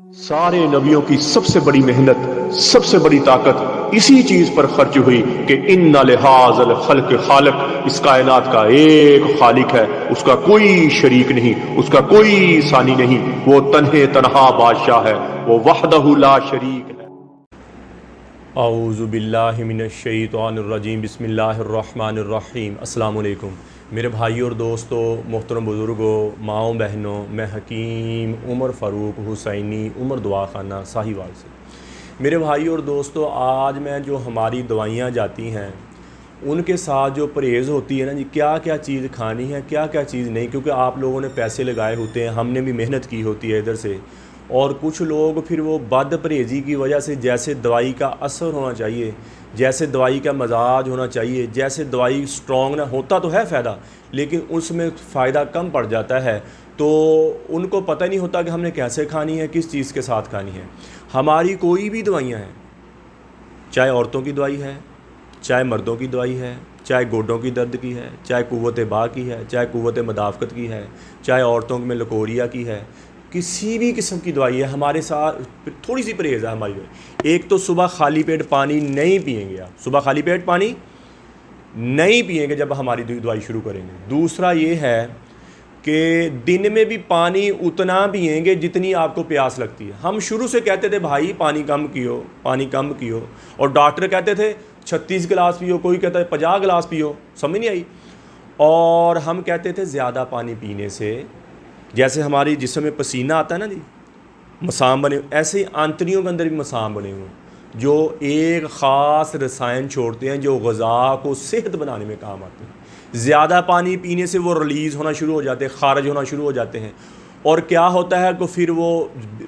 सारे नबियों की सबसे बड़ी मेहनत, सबसे बड़ी ताकत इसी चीज पर खर्च हुई कि इन्ना लिहाजल खल्क खालिक, इस कायनात का एक खालिक है, उसका कोई शरीक नहीं, उसका कोई सानी नहीं, वो तन्हे तन्हा बादशाह है, वो वहदहु ला शरीक है। औज़ु बिल्लाहि मिनश शैतानिर रजीम, बिस्मिल्लाहिर्रहमानिर रहीम। अस्सलाम वालेकुम मेरे भाई और दोस्तों, मोहतरम बुज़ुर्गों, माओ बहनों, मैं हकीम उमर फ़ारूक हुसैनी उमर दुआ खाना साहिवाल से। मेरे भाई और दोस्तों, आज मैं जो हमारी दवाइयाँ जाती हैं उनके साथ जो परहेज़ होती है ना जी, क्या क्या चीज़ खानी है, क्या क्या चीज़ नहीं, क्योंकि आप लोगों ने पैसे लगाए होते हैं, हमने भी मेहनत की होती है इधर से। और कुछ लोग फिर वो बद परहेज़ी की वजह से, जैसे दवाई का असर होना चाहिए, जैसे दवाई का मजाज होना चाहिए, जैसे दवाई स्ट्रॉन्ग ना होता तो है फ़ायदा, लेकिन उसमें फ़ायदा कम पड़ जाता है, तो उनको पता नहीं होता कि हमने कैसे खानी है, किस चीज़ के साथ खानी है। हमारी कोई भी दवाइयाँ हैं, चाहे औरतों की दवाई है, चाहे मर्दों की दवाई है, चाहे गोडों की दर्द की है, चाहे कुव्वत बा की है, चाहे कुव्वत मदाफ़कत की है, चाहे औरतों में लकोरिया की है, किसी भी किस्म की दवाई है, हमारे साथ थोड़ी सी परहेज़ है हमारी दवाई। एक तो सुबह खाली पेट पानी नहीं पिएंगे आप, सुबह खाली पेट पानी नहीं पिएंगे जब हमारी दवाई शुरू करेंगे। दूसरा ये है कि दिन में भी पानी उतना पिएंगे जितनी आपको प्यास लगती है। हम शुरू से कहते थे भाई पानी कम पियो, पानी कम पियो, और डॉक्टर कहते थे 36 गिलास पियो, कोई कहता है 50 गिलास पियो, समझ नहीं आई। और हम कहते थे ज़्यादा पानी पीने से, जैसे हमारी जिस्म में पसीना आता है ना जी, मसाम बने, ऐसे ही आंतड़ियों के अंदर भी मसाम बने हुए जो एक ख़ास रसायन छोड़ते हैं जो ग़िज़ा को सेहत बनाने में काम आते हैं। ज़्यादा पानी पीने से वो रिलीज़ होना शुरू हो जाते हैं, ख़ारिज होना शुरू हो जाते हैं, और क्या होता है कि फिर वो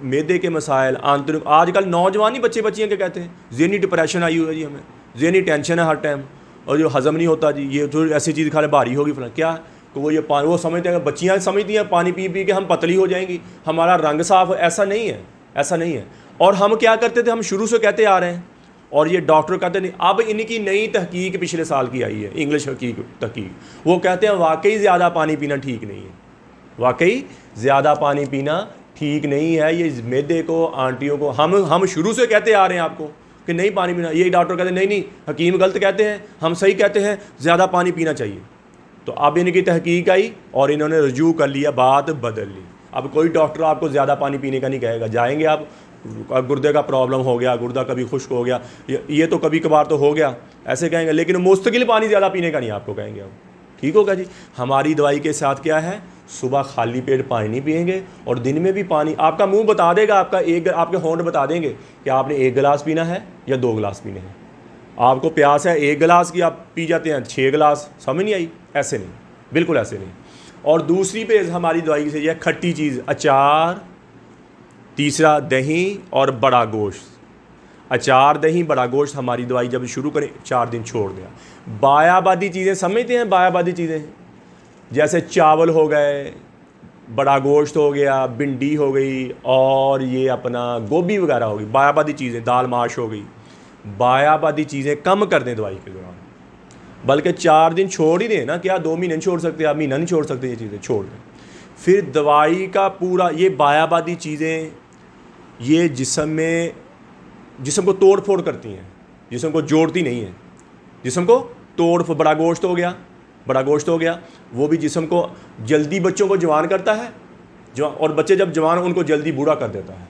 मैदे के मसाइल, आंतरिक, आजकल नौजवान ही बच्चे बच्चियाँ क्या कहते हैं, ज़हनी डिप्रेशन आई हुई है जी, हमें ज़हनी टेंशन है हर टाइम, और जो हज़म नहीं होता जी, ये जो ऐसी चीज़ खा ले भारी होगी फलां, क्या कि वो ये पानी, वो समझते हैं, बच्चियाँ समझती हैं पानी पी पी के हम पतली हो जाएंगी, हमारा रंग साफ, ऐसा नहीं है, ऐसा नहीं है। और हम क्या करते थे, हम शुरू से कहते आ रहे हैं, और ये डॉक्टर कहते नहीं, अब इनकी नई तहकीक पिछले साल की आई है, इंग्लिश तहकीक, वो कहते हैं वाकई ज़्यादा पानी पीना ठीक नहीं है, वाकई ज़्यादा पानी पीना ठीक नहीं है। ये मैदे को, आंटियों को, हम शुरू से कहते आ रहे हैं आपको कि नहीं पानी पीना, ये डॉक्टर कहते हैं नहीं नहीं, हकीम गलत कहते हैं, हम सही कहते हैं, ज़्यादा पानी पीना चाहिए। तो अब इनकी तहकीक आई और इन्होंने रजू कर लिया, बात बदल ली। अब कोई डॉक्टर आपको ज़्यादा पानी पीने का नहीं कहेगा, जाएंगे आप, गुर्दे का प्रॉब्लम हो गया, गुर्दा कभी खुश्क हो गया, ये तो कभी कभार तो हो गया, ऐसे कहेंगे, लेकिन मुस्तकिल पानी ज़्यादा पीने का नहीं आपको कहेंगे। अब ठीक होगा जी। हमारी दवाई के साथ क्या है, सुबह खाली पेट पानी नहीं पिएंगे, और दिन में भी पानी, आपका मुंह बता देगा, आपके होंठ बता देंगे कि आपने 1 गिलास पीना है या 2 गिलास पीने हैं। आपको प्यास है 1 गिलास की, आप पी जाते हैं 6 गिलास, समझ नहीं आई, ऐसे नहीं, बिल्कुल ऐसे नहीं। और दूसरी पे हमारी दवाई से यह खट्टी चीज़, अचार, तीसरा दही और बड़ा गोश्त। अचार, दही, बड़ा गोश्त हमारी दवाई जब शुरू करें 4 दिन छोड़ दिया। बायाबादी चीज़ें समझते हैं, बायाबादी चीज़ें जैसे चावल हो गए, बड़ा गोश्त हो गया, भिंडी हो गई, और ये अपना गोभी वगैरह हो गई, बायाबादी चीज़ें, दाल माश हो गई। बायाबादी चीज़ें कम कर दें दवाई के दौरान, बल्कि 4 दिन छोड़ ही दें ना, क्या 2 महीने छोड़ सकते हैं आप, महीना नहीं छोड़ सकते, ये चीज़ें छोड़ दें। फिर दवाई का पूरा, ये बायाबादी चीज़ें ये जिस्म को तोड़ फोड़ करती हैं, जिस्म को जोड़ती नहीं है, जिस्म को तोड़, बड़ा गोश्त हो गया, बड़ा गोश्त हो गया, वो भी जिस्म को जल्दी, बच्चों को जवान करता है, और बच्चे जब जवान हो उनको जल्दी बूढ़ा कर देता है,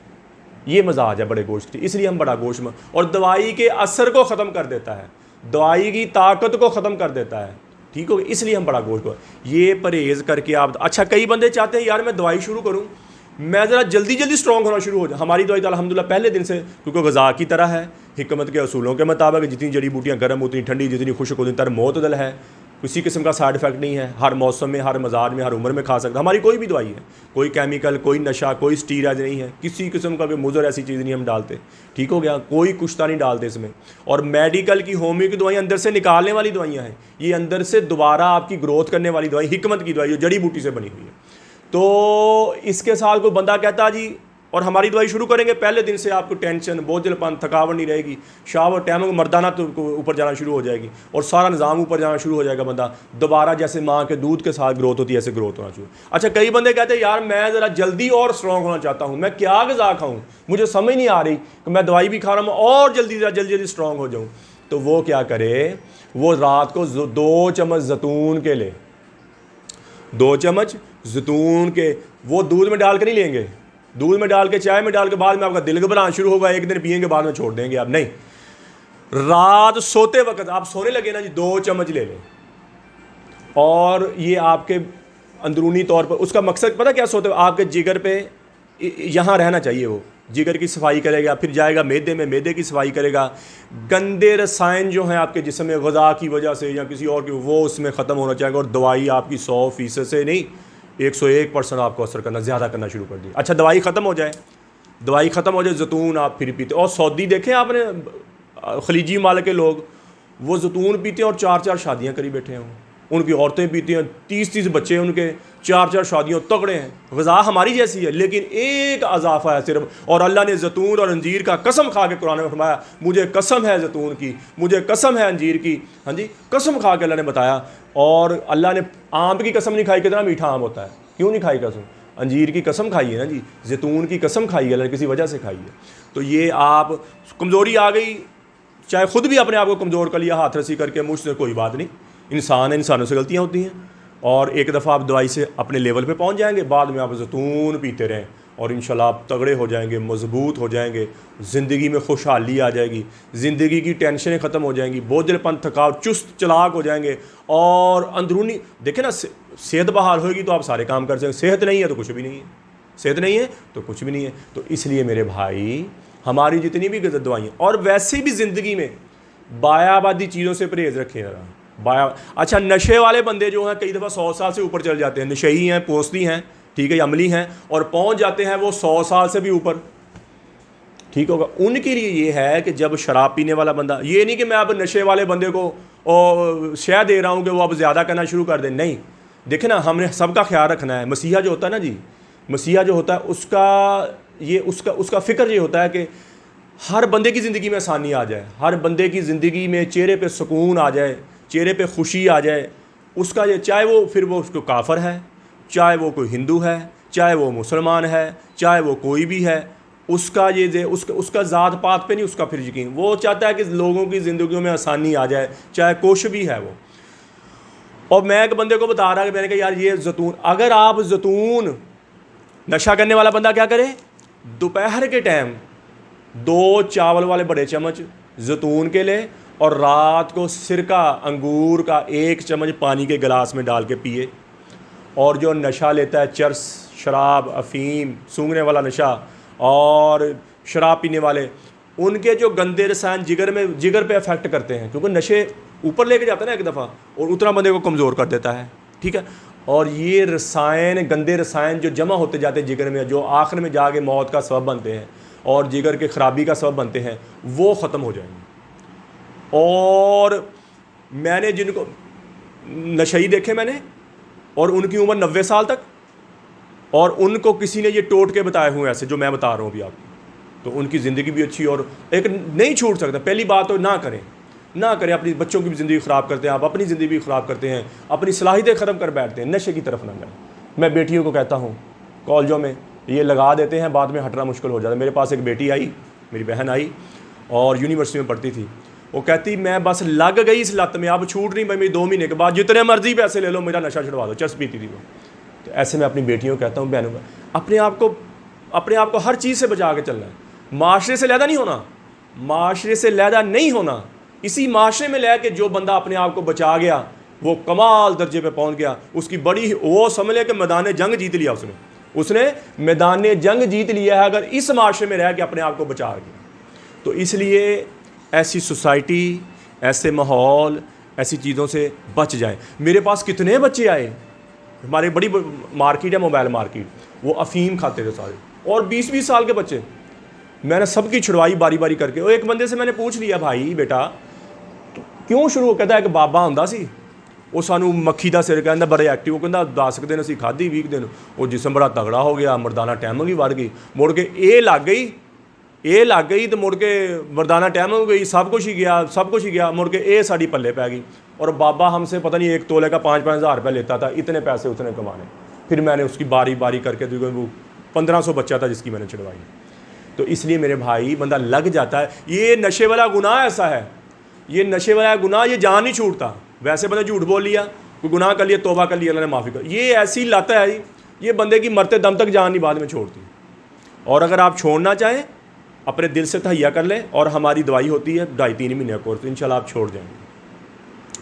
ये मजाज है बड़े गोश्त की, इसलिए हम बड़ा गोश्त में, और दवाई के असर को ख़त्म कर देता है, दवाई की ताकत को ख़त्म कर देता है, ठीक हो, इसलिए हम बड़ा गोश्त को, ये परहेज़ करके आप। अच्छा, कई बंदे चाहते हैं यार मैं दवाई शुरू करूँ, मैं ज़रा जल्दी जल्दी स्ट्रॉन्ग होना शुरू हो जाए। हमारी दवाई तो अल्हम्दुलिल्लाह पहले दिन से, क्योंकि ग़िज़ा की तरह है, हिकमत के असूलों के मुताबिक, जितनी जड़ी बूटियाँ गर्म, उतनी ठंडी, जितनी खुश्क उतनी तर मोतदल है, किसी किस्म का साइड इफ़ेक्ट नहीं है, हर मौसम में, हर मजाज में, हर उम्र में खा सकता। हमारी कोई भी दवाई है, कोई केमिकल, कोई नशा, कोई स्टीराइड नहीं है, किसी किस्म का कोई मुज़र ऐसी चीज़ नहीं हम डालते, ठीक हो गया, कोई कुश्ता नहीं डालते इसमें। और मेडिकल की, होम्यो की दवाइयाँ अंदर से निकालने वाली दवाइयाँ हैं, ये अंदर से दोबारा आपकी ग्रोथ करने वाली दवाई, हिकमत की दवाई, जो जड़ी बूटी से बनी हुई है। तो इसके साथ कोई बंदा कहता जी और हमारी दवाई शुरू करेंगे, पहले दिन से आपको टेंशन, बोझलपन, थकावट नहीं रहेगी, शावर टाइम मर्दाना तो ऊपर जाना शुरू हो जाएगी और सारा निज़ाम ऊपर जाना शुरू हो जाएगा। बंदा दोबारा जैसे माँ के दूध के साथ ग्रोथ होती है ऐसे ग्रोथ होना शुरू। अच्छा, कई बंदे कहते हैं यार मैं ज़रा जल्दी और स्ट्रॉन्ग होना चाहता हूँ, मैं क्या ग़िज़ा खाऊँ, मुझे समझ नहीं आ रही कि मैं दवाई भी खा रहा हूँ और जल्दी स्ट्रॉन्ग हो जाऊँ। तो वो क्या करे, वो रात को 2 चम्मच जैतून के ले, 2 चम्मच जैतून के वो दूध में डाल के नहीं लेंगे, दूध में डाल के चाय में डाल के बाद में आपका दिल घबराना शुरू होगा, एक दिन पिएंगे बाद में छोड़ देंगे आप। नहीं, रात सोते वक्त आप सोने लगे ना जी, 2 चम्मच ले लें। और ये आपके अंदरूनी तौर पर उसका मकसद पता क्या सोते आपके जिगर पे यहाँ रहना चाहिए, वो जिगर की सफाई करेगा, फिर जाएगा मैदे में, मैदे की सफाई करेगा, गंदे रसायन जो हैं आपके जिस्म में ग़िज़ा की वजह से या किसी और की, वो उसमें ख़त्म होना चाहिए। और दवाई आपकी 100% से नहीं 101% आपको असर करना, ज़्यादा करना शुरू कर दी। अच्छा, दवाई ख़त्म हो जाए, दवाई ख़त्म हो जाए, जैतून आप फिर पीते। और सऊदी देखें आपने, खलीजी माल के लोग वो जैतून पीते हैं और 4-4 शादियाँ करी बैठे हैं, उनकी औरतें पीती हैं, 30-30 बच्चे हैं उनके, 4-4 शादियों, तगड़े हैं। ग़िज़ा हमारी जैसी है लेकिन एक अजाफ़ा है सिर्फ। और अल्लाह ने जैतून और अंजीर का कसम खा के कुरान में फरमाया, मुझे कसम है जैतून की, मुझे कसम है अंजीर की। हाँ जी, कसम खा के अल्लाह ने बताया। और अल्लाह ने आम की कसम नहीं खाई, कितना मीठा आम होता है, क्यों नहीं खाई कसम? अंजीर की कसम खाई है ना जी, जैतून की कसम खाई है, अल्लाह ने किसी वजह से खाई है। तो ये आप कमज़ोरी आ गई, चाहे खुद भी अपने आप को कमज़ोर कर लिया हाथ रसी करके, मुझसे कोई बात नहीं, इंसान है, इंसानों से गलतियाँ होती हैं। और एक दफ़ा आप दवाई से अपने लेवल पे पहुंच जाएंगे, बाद में आप जैतून पीते रहें और इंशाल्लाह आप तगड़े हो जाएंगे, मजबूत हो जाएंगे, ज़िंदगी में खुशहाली आ जाएगी, ज़िंदगी की टेंशनें ख़त्म हो जाएंगी, बोझलपन, थकावट, चुस्त चलाक हो जाएंगे। और अंदरूनी देखें ना, सेहत बहाल होगी तो आप सारे काम कर सकेंगे, सेहत नहीं है तो कुछ भी नहीं है, सेहत नहीं है तो कुछ भी नहीं है। तो इसलिए मेरे भाई, हमारी जितनी भी गलत दवाइयाँ, और वैसे भी ज़िंदगी में बायाबादी चीज़ों से परहेज़ रखें ज़रा। अच्छा, नशे वाले बंदे जो हैं कई दफ़ा 100 साल से ऊपर चल जाते हैं, नशेई हैं, पोस्ती हैं, ठीक है, अमली हैं, और पहुंच जाते हैं वो 100 साल से भी ऊपर, ठीक होगा। उनके लिए ये है कि जब शराब पीने वाला बंदा, ये नहीं कि मैं अब नशे वाले बंदे को शह दे रहा हूँ कि वो अब ज़्यादा करना शुरू कर दे, नहीं। देखे ना, हमने सबका ख्याल रखना है। मसीहा जो होता है ना जी, मसीहा जो होता है उसका फ़िक्र ये होता है कि हर बंदे की ज़िंदगी में आसानी आ जाए, हर बंदे की ज़िंदगी में चेहरे पे सुकून आ जाए, चेहरे पे खुशी आ जाए। उसका ये, चाहे वो फिर वो उसको काफर है, चाहे वो कोई हिंदू है, चाहे वो मुसलमान है, चाहे वो कोई भी है, उसका ये उसका ज़ात पात पे नहीं उसका फिर यकीन। वो चाहता है कि लोगों की ज़िंदगियों में आसानी आ जाए, चाहे कुछ भी है वो। और मैं एक बंदे को बता रहा कि मैंने कहा यार ये जैतून, अगर आप जैतून, नशा करने वाला बंदा क्या करे, दोपहर के टाइम 2 चावल वाले बड़े चम्मच जैतून के ले और रात को सिरका अंगूर का 1 चम्मच पानी के गिलास में डाल के पिए। और जो नशा लेता है, चरस, शराब, अफीम, सूंघने वाला नशा और शराब पीने वाले, उनके जो गंदे रसायन जिगर पे अफेक्ट करते हैं, क्योंकि नशे ऊपर लेके जाता है ना एक दफ़ा, और उतना बंदे को कमज़ोर कर देता है, ठीक है। और ये रसायन, गंदे रसायन जो जमा होते जाते हैं जिगर में, जो आखिर में जाके मौत का सबब बनते हैं और जिगर के ख़राबी का सबब बनते हैं, वो ख़त्म हो जाएंगे। और मैंने जिनको नशई देखे मैंने, और उनकी उम्र 90 साल तक, और उनको किसी ने ये टोट के बताए हुए ऐसे जो मैं बता रहा हूँ अभी आपको, तो उनकी ज़िंदगी भी अच्छी। और एक नहीं छूट सकता, पहली बात तो ना करें, अपनी बच्चों की भी ज़िंदगी ख़राब करते हैं आप, अपनी ज़िंदगी भी ख़राब करते हैं, अपनी सलाहियतें ख़त्म कर बैठते हैं, नशे की तरफ ना जाएं। मैं बेटियों को कहता हूँ, कॉलेजों में ये लगा देते हैं, बाद में हटना मुश्किल हो जाता है। मेरे पास एक बेटी आई, मेरी बहन आई, और यूनिवर्सिटी में पढ़ती थी। वो कहती मैं बस लग गई इस लत में, अब छूट नहीं भाई, मेरी 2 महीने के बाद जितने मर्जी पैसे ले लो, मेरा नशा छुड़वा दो। चर्च पीती थी वो। तो ऐसे मैं अपनी बेटियों को कहता हूँ, बहनों को, अपने आप को हर चीज़ से बचा के चलना है। माशरे से लैदा नहीं होना, माशरे से लैदा नहीं होना। इसी माशरे में लह के जो बंदा अपने आप को बचा गया, वो कमाल दर्जे पे पहुँच गया। उसकी बड़ी, वो समझ ले कि मैदान जंग जीत लिया उसने मैदान जंग जीत लिया है, अगर इस माशरे में रह के अपने आप को बचा गया। तो इसलिए ऐसी सोसाइटी, ऐसे माहौल, ऐसी चीज़ों से बच जाएं। मेरे पास कितने बच्चे आए, हमारे बड़ी मार्केट है, मोबाइल मार्केट, वो अफीम खाते थे सारे, और 20-20 साल के बच्चे। मैंने सबकी छुड़वाई बारी बारी करके। और एक बंदे से मैंने पूछ लिया, भाई बेटा तो क्यों शुरू, कहता है कि बाबा हुंदा सी, ਉਹ ਸਾਨੂੰ ਮੱਖੀ ਦਾ ਸਿਰ ਕਹਿੰਦਾ ਬੜੇ ਐਕਟਿਵ, ਉਹ ਕਹਿੰਦਾ 10 ਦਿਨ ਅਸੀਂ ਖਾਧੀ 20 ਦਿਨ, ਉਹ ਜਿਸਮ ਬੜਾ ਤਗੜਾ ਹੋ ਗਿਆ, ਮਰਦਾਨਾ ਟਾਈਮ ਵੀ ਵੱਧ ਗਈ, ਮੁੜ ਕੇ ਇਹ ਲੱਗ ਗਈ ਤੇ ਮੁੜ ਕੇ ਮਰਦਾਨਾ ਟਾਈਮ ਹੋ गई, सब कुछ ही गया, मुड़ के ये साड़ी पल्ले पै गई। और बाबा हमसे पता नहीं 1 तोले का 5-5 हज़ार रुपया लेता था, इतने पैसे उसने कमाने। फिर मैंने उसकी बारी बारी करके 1500 बच्चा था जिसकी मैंने चढ़वाई। तो इसलिए मेरे भाई बंदा लग जाता है। ये नशे वाला गुनाह ऐसा है, ये नशे वाला गुनाह ये जान नहीं छूटता। वैसे बंदा झूठ बोल लिया, कोई गुनाह कर लिया, तौबा कर लिया, अल्लाह ने माफ़ी कर, ये ऐसी लत है ये बंदे की मरते दम तक जान नहीं बाद में छोड़ती। और अगर आप छोड़ना चाहें अपने दिल से तहैया कर लें, और हमारी दवाई होती है 2.5-3 महीने का कोर्स, इंशाल्लाह आप छोड़ जाएंगे।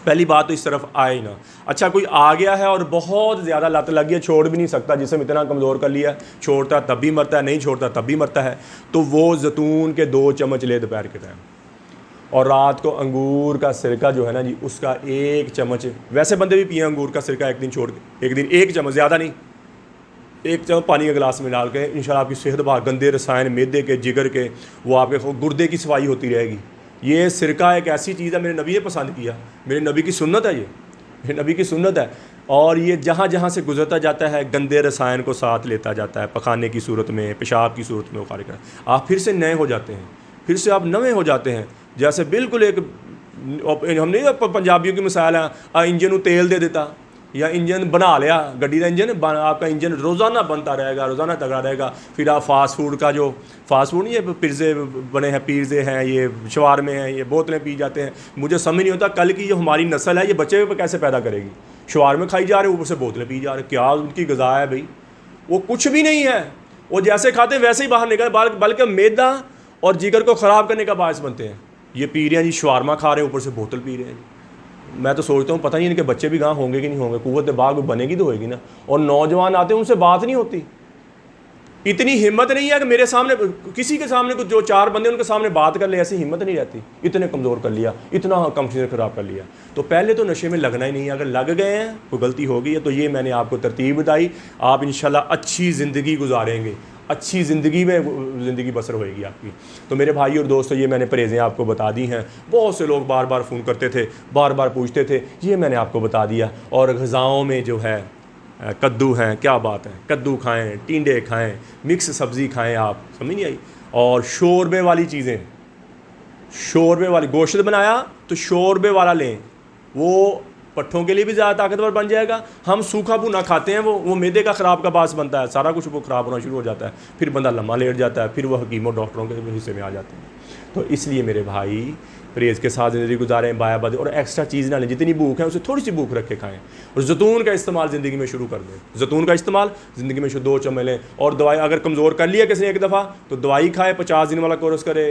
पहली बात तो इस तरफ आए ही ना। अच्छा कोई आ गया है और बहुत ज़्यादा लत लगी है, छोड़ भी नहीं सकता, जिसम इतना कमज़ोर कर लिया, छोड़ता तब भी मरता है, नहीं छोड़ता तब भी मरता है, तो वो जैतून के 2 चम्मच ले दोपहर के टाइम, और रात को अंगूर का सिरका जो है ना जी उसका 1 चम्मच, वैसे बंदे भी पिए अंगूर का सिरका एक दिन छोड़ के, एक दिन 1 चम्मच, ज़्यादा नहीं, 1 चम्मच पानी के गिलास में डाल के, इंशाल्लाह आपकी सेहत बाहर, गंदे रसायन मैदे के, जिगर के, वो आपके गुर्दे की सफाई होती रहेगी। ये सिरका एक ऐसी चीज़ है, मेरे नबी ने पसंद किया, मेरे नबी की सुन्नत है, ये मेरे नबी की सुन्नत है। और ये जहाँ जहाँ से गुजरता जाता है गंदे रसायन को साथ लेता जाता है, पखाने की सूरत में, पेशाब की सूरत में वो खारिज करता है। आप फिर से नए हो जाते हैं, फिर से आप नए हो जाते हैं। जैसे बिल्कुल एक हम नहीं पंजाबियों की मिसाल है, इंजन तेल दे देता या इंजन बना लिया, गड्डी का इंजन, आपका इंजन रोज़ाना बनता रहेगा, रोज़ाना तगड़ा रहेगा। फिर आप फास्ट फूड का जो फास्ट फूड नहीं है, पिज़्ज़े बने हैं, पिज़्ज़े हैं, ये शवारमे हैं, ये बोतलें पी जाते हैं। मुझे समझ नहीं होता कल की जो हमारी नस्ल है ये बच्चे पे कैसे पैदा करेगी। शवारमे खाई जा रहे, ऊपर से बोतलें पी जा रहे, क्या उनकी ग़िज़ा है भाई? वो कुछ भी नहीं है, वो जैसे खाते हैं वैसे ही बाहर निकले, बल्कि मैदा और जिगर को ख़राब करने का बायस बनते हैं। ये पी रहे हैं जी, शवारमा खा रहे हैं, ऊपर से बोतल पी रहे हैं। मैं तो सोचता हूँ पता नहीं इनके बच्चे भी कहाँ होंगे कि नहीं होंगे, कुव्वत बाग बनेगी तो होएगी ना। और नौजवान आते हैं उनसे बात नहीं होती, इतनी हिम्मत नहीं है कि मेरे सामने किसी के सामने कुछ जो 4 बंदे उनके सामने बात कर ले, ऐसी हिम्मत नहीं रहती। इतने कमज़ोर कर लिया, इतना कंपनी ख़राब कर लिया। तो पहले तो नशे में लगना ही नहीं है। अगर लग गए हैं, कोई गलती हो गई है, तो ये मैंने आपको तरतीब बताई, आप इंशाल्लाह अच्छी ज़िंदगी गुजारेंगे, अच्छी ज़िंदगी में ज़िंदगी बसर होएगी आपकी। तो मेरे भाई और दोस्तों ये मैंने परहेज़ें आपको बता दी हैं। बहुत से लोग बार बार फ़ोन करते थे, बार बार पूछते थे, ये मैंने आपको बता दिया। और ग़िज़ाओं में जो है कद्दू हैं, क्या बात है, कद्दू खाएं, टिंडे खाएं, मिक्स सब्ज़ी खाएं, आप समझ नहीं आई। और शोरबे वाली चीज़ें, शोरबे वाली गोश्त बनाया तो शोरबे वाला लें, वो पट्ठों के लिए भी ज़्यादा ताकतवर बन जाएगा। हम सूखा भुना खाते हैं, वो मैदे का ख़राब का बास बनता है, सारा कुछ वो ख़राब होना शुरू हो जाता है, फिर बंदा लम्बा लेट जाता है, फिर वो हकीमों डॉक्टरों के हिस्से में आ जाते हैं। तो इसलिए मेरे भाई परहेज़ के साथ ज़िंदगी गुजारें, बायाबादी, और एक्स्ट्रा चीज़ ना लें। जितनी भूख है उसे थोड़ी सी भूख रख के खाएं। और जैतून का इस्तेमाल ज़िंदगी में शुरू कर दें, जैतून का इस्तेमाल ज़िंदगी में 2 चम्मच लें। और दवाई अगर कमज़ोर कर लिया किसी ने एक दफ़ा, तो दवाई खाए, 50 दिन वाला कोर्स करे,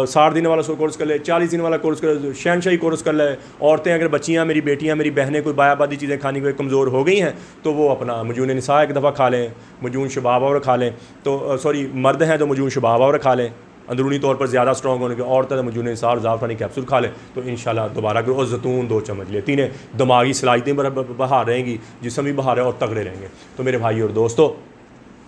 60 दिन वाला कोर्स कर ले, 40 दिन वाला कोर्स करे, शहनशाही कोर्स कर ले। औरतें अगर बच्चियाँ, मेरी बेटियाँ, मेरी बहनें कोई बायाबादी चीज़ें खाने के कमज़ोर हो गई हैं, तो वो अपना मजून निसा एक दफ़ा खा लें, मजून शबाब और खा लें। तो सॉरी, मर्द हैं तो मजून शबाब और खा लें, अंदरूनी तौर पर ज़्यादा स्ट्रॉन्ग होने के। औरतें तो मजून निसार ज़ाफ़रानी कैप्सूल खा लें, तो इंशाल्लाह दोबारा करो। और जैतून 2 चम्मच लेती हैं, दिमागी सलाहियतें बहार रहेंगी, जिस्म भी बहार है और तगड़े रहेंगे। तो मेरे भाई और दोस्तों,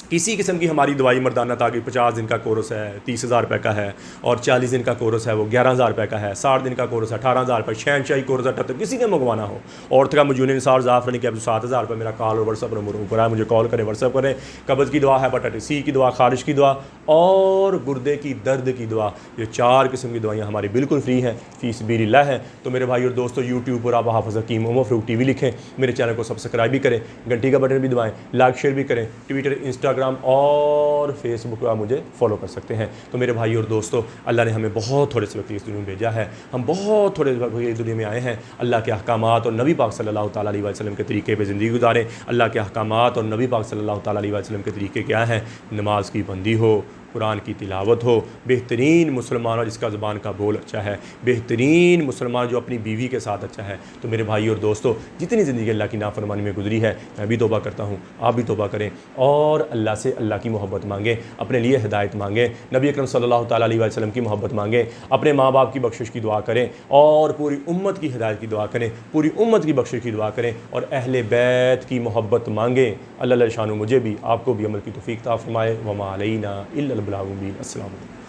किसी किस्म की हमारी दवाई मर्दाना ताकि 50 दिन का कोर्स है 30,000 रुपये का है, और 40 दिन का कोर्स है वो 11,000 रुपये का है, 60 दिन का कोर्स है 18,000 रुपये, शहनशाही कोर्स है 78, किसी ने मंगवाना हो। औरत का मजून निसार ज़ाफ़रानी कैप्सूल 7,000 रुपये। मेरा कॉल और व्हाट्सअप नंबर ऊपर है, मुझे कॉल करें, व्हाट्सअप करें। कब्ज़ की दवा, हेपेटाइटिस सी की दवा, खारिश की दवा और गुर्दे की दर्द की दवा, ये 4 किस्म की दवाइयाँ हमारी बिल्कुल फ्री हैं, फ़ी सबीलिल्लाह है। तो मेरे भाई और दोस्तों, यूट्यूब पर आप हाफ़िज़ हकीम उमर फ़ारूक TV लिखें, मेरे चैनल को सब्सक्राइब भी करें, घंटी का बटन भी दबाएँ, लाइक शेयर भी करें। ट्विटर, इंस्टाग्राम और फेसबुक पर आप मुझे फॉलो कर सकते हैं। तो मेरे भाई और दोस्तों, अल्लाह ने हमें बहुत थोड़े से वक्त इस दुनिया में भेजा है, हम बहुत थोड़े वक्त इस दुनिया में आए हैं। अल्लाह के अहकामात और नबी पाक सल्लल्लाहु ताला अलैहि वसल्लम के तरीके पे ज़िंदगी गुजारें। अल्लाह के अहकामात और नबी पाक सल्लल्लाहु ताला अलैहि वसल्लम के तरीके क्या हैं? नमाज की बंदी हो, कुरान की तिलावत हो, बेहतरीन मुसलमान हो जिसका ज़ुबान का बोल अच्छा है, बेहतरीन मुसलमान जो अपनी बीवी के साथ अच्छा है। तो मेरे भाई और दोस्तों, जितनी ज़िंदगी अल्लाह की नाफरमानी में गुजरी है, मैं भी तौबा करता हूँ, आप भी तौबा करें और अल्लाह से अल्लाह की मोहब्बत मांगें, अपने लिए हिदायत मांगें, नबी अकरम सल्लल्लाहु ताला अलैहि वसल्लम की मोहब्बत मांगें, अपने माँ बाप की बख्शिश की दुआ करें और पूरी उम्मत की हिदायत की दुआ करें, पूरी उम्मत की बख्शिश की दुआ करें और अहले बैत की मोहब्बत मांगें। अल्लाह शानु मुझे भी आपको भी अमल की तौफीक अता फरमाए। वमा अलैना इल्लल बलागुल मुबीन। अस्सलाम वालेकुम।